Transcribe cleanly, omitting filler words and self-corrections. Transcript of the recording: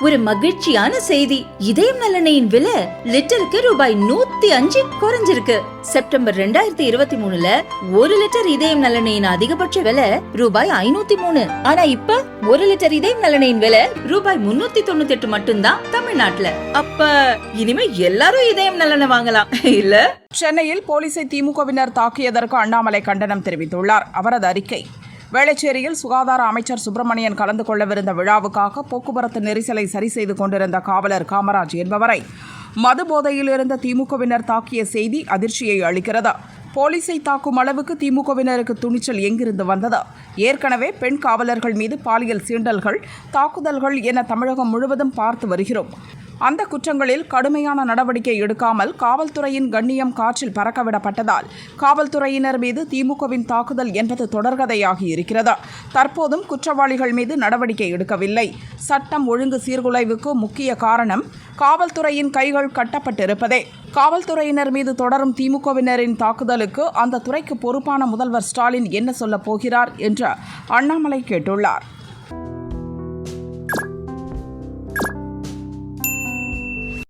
ஒரு மகிழ்ச்சியான செய்தி. இதயம் நல்லெண்ணெயின் விலை லிட்டருக்கு ரூபாய் 105 குறைஞ்சிருக்கு. செப்டம்பர் 2023ல 1 லிட்டர் இதயம் நல்லெண்ணெயின் அதிகபட்ச விலை ரூபாய் 503. ஆனா இப்ப 1 லிட்டர் இதயம் நல்லெண்ணெயின் விலை ரூபாய் 398 மட்டும்தான் தமிழ்நாட்டுல. அப்ப இனிமே எல்லாரும் இதயம் நல்லெண்ணெய் வாங்கலாம் இல்ல? சென்னையில் போலீசை திமுகவினர் தாக்கியதற்கு அண்ணாமலை கண்டனம் தெரிவித்துள்ளார். அவரது அறிக்கை: வேளச்சேரியில் சுகாதார அமைச்சர் சுப்பிரமணியன் கலந்து கொள்ளவிருந்த விழாவுக்காக போக்குவரத்து நெரிசலை சரி செய்து கொண்டிருந்த காவலர் காமராஜ் என்பவரை மது போதையில் இருந்த திமுகவினர் தாக்கிய செய்தி அதிர்ச்சியை அளிக்கிறது. போலீசை தாக்கும் அளவுக்கு திமுகவினருக்கு துணிச்சல் எங்கிருந்து வந்தது? ஏற்கனவே பெண் காவலர்கள் மீது பாலியல் சீண்டல்கள், தாக்குதல்கள் என தமிழகம் முழுவதும் பார்த்து வருகிறோம். அந்த குற்றங்களில் கடுமையான நடவடிக்கை எடுக்காமல் காவல்துறையின் கண்ணியம் காற்றில் பறக்கவிடப்பட்டதால் காவல்துறையினர் மீது திமுகவின் தாக்குதல் என்பது தொடர்கதையாகி இருக்கிறது. தற்போதும் குற்றவாளிகள் மீது நடவடிக்கை எடுக்கவில்லை. சட்டம் ஒழுங்கு சீர்குலைவுக்கு முக்கிய காரணம் காவல்துறையின் கைகள் கட்டப்பட்டிருப்பதே. காவல்துறையினர் மீது தொடரும் திமுகவினரின் தாக்குதலுக்கு அந்த துறைக்கு பொறுப்பான முதல்வர் ஸ்டாலின் என்ன சொல்லப் போகிறார் என்று அண்ணாமலை கேட்டுள்ளார்.